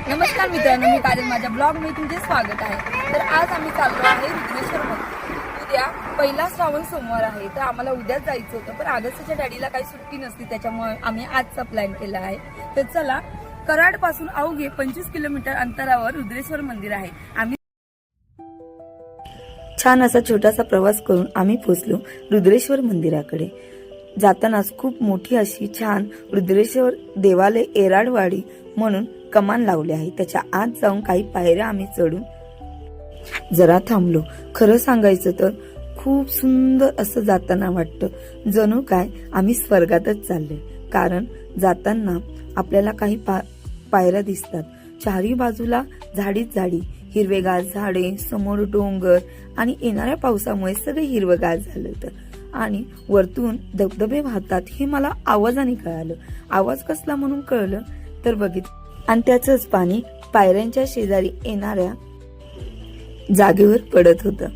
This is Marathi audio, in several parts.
नमस्कार मित्रांनो, मी काजल. माझ्या ब्लॉग मध्ये तुमचे स्वागत आहे. तर आज आम्ही चाललो आहे रुद्रेश्वर मध्ये. उद्या पहिला श्रावण सोमवार आहे, तर आम्हाला उद्याच जायचं होतं, पण आगस्टच्या डॅडीला काही सुट्टी नसती, त्याच्यामुळे आम्ही आजचा प्लॅन केला आहे. तर चला, कराड पासून अवघे 25 किलोमीटर अंतरावर रुद्रेश्वर मंदिर आहे. आम्ही छान असा छोटासा प्रवास करून आम्ही पोहोचलो रुद्रेश्वर मंदिराकडे. जातानाच खूप मोठी अशी छान रुद्रेश्वर देवालय एराडवाडी म्हणून कमान लावली आहे. त्याच्या आत जाऊन काही पायऱ्या आम्ही चढून जरा थांबलो. खरं सांगायचं तर खूप सुंदर असं जाताना वाटतं, जणू काय आम्ही स्वर्गातच चाललोय. कारण जाताना आपल्याला काही पायऱ्या दिसतात. चारी बाजूला झाडीच झाडी, हिरवेगार झाडे, समोर डोंगर आणि येणाऱ्या पावसामुळे सगळे हिरवगार झालं होतं. आणि वरतून धबधबे वाहतात हे मला आवाजाने कळालं. आवाज कसला म्हणून कळलं तर बघितलं, आणि त्याचंच पाणी पायऱ्यांच्या शेजारी येणाऱ्या जागेवर पडत होतं.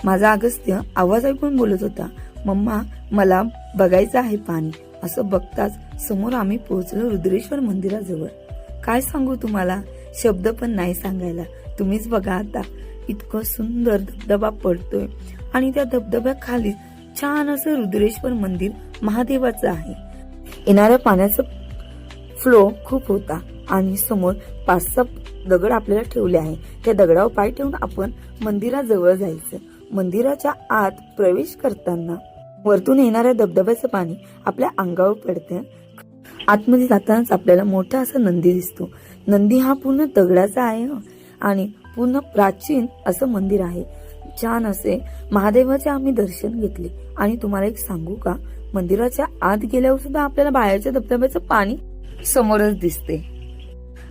माझा अगस्त्य आवाज ऐकून बोलत होता, मम्मा मला बघायचं आहे पाणी. असं बघताच समोर आम्ही पोहोचलो रुद्रेश्वर मंदिराजवळ. काय सांगू तुम्हाला, शब्द पण नाही सांगायला. तुम्हीच बघा आता, इतकं सुंदर धबधबा पडतोय आणि त्या धबधब्याखाली छान असं रुद्रेश्वर मंदिर महादेवाचं आहे. येणाऱ्या पाण्याचा फ्लो खूप होता आणि समोर 5-6 दगड आपल्याला ठेवले आहे. त्या दगडावर पाय ठेवून आपण मंदिराजवळ जायचं. मंदिराच्या आत प्रवेश करताना वरतून येणाऱ्या धबधब्याचं पाणी आपल्या अंगावर पडतं. आतमध्ये जातानाच आपल्याला मोठा असा नंदी दिसतो. नंदी हा पूर्ण दगडाचा आहे आणि पूर्ण प्राचीन असं मंदिर आहे. छान असे महादेवाचे आम्ही दर्शन घेतले. आणि तुम्हाला एक सांगू का, मंदिराच्या आत गेल्यावर सुद्धा आपल्याला बाहेरच्या धबधब्याचं पाणी समोरच दिसते.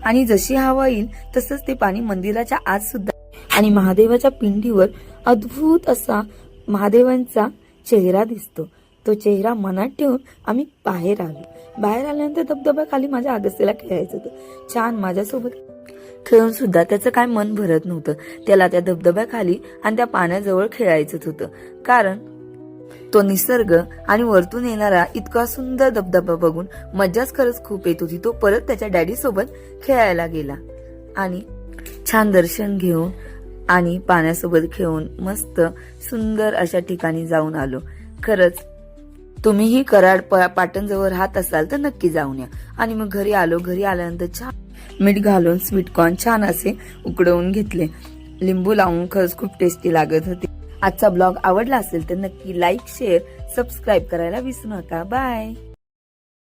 आणि जशी हवा येईल तसंच ते पाणी मंदिराच्या आत सुद्धा. आणि महादेवाच्या पिंडीवर अद्भुत असा महादेवांचा चेहरा दिसतो. तो चेहरा मनात ठेवून आम्ही बाहेर आलो. बाहेर आल्यानंतर धबधब्याखाली माझ्या अगस्त्याला खेळायचं होतं. छान माझ्यासोबत खेळून सुद्धा त्याचं काय मन भरत नव्हतं. त्याला त्या धबधब्याखाली आणि त्या पाण्याजवळ खेळायचंच होतं. कारण तो निसर्ग आणि वरतून येणारा इतका सुंदर धबधबा बघून मजाच खरंच खूप येत होती. तो परत त्याच्या डॅडी सोबत खेळायला गेला आणि छान दर्शन घेऊन आणि पाण्यासोबत खेळून मस्त सुंदर अशा ठिकाणी जाऊन आलो. खरंच तुम्हीही कराड पाटणजवळ राहत असाल तर नक्की जाऊन या. आणि मग घरी आलो. घरी आल्यानंतर छान मीठ घालून स्वीटकॉर्न छान असे उकडवून घेतले. लिंबू लावून खरंच खूप टेस्टी लागत होते. आजचा ब्लॉग आवडला असेल तर नक्की लाईक, शेअर, सबस्क्राईब करायला विसरू नका. बाय.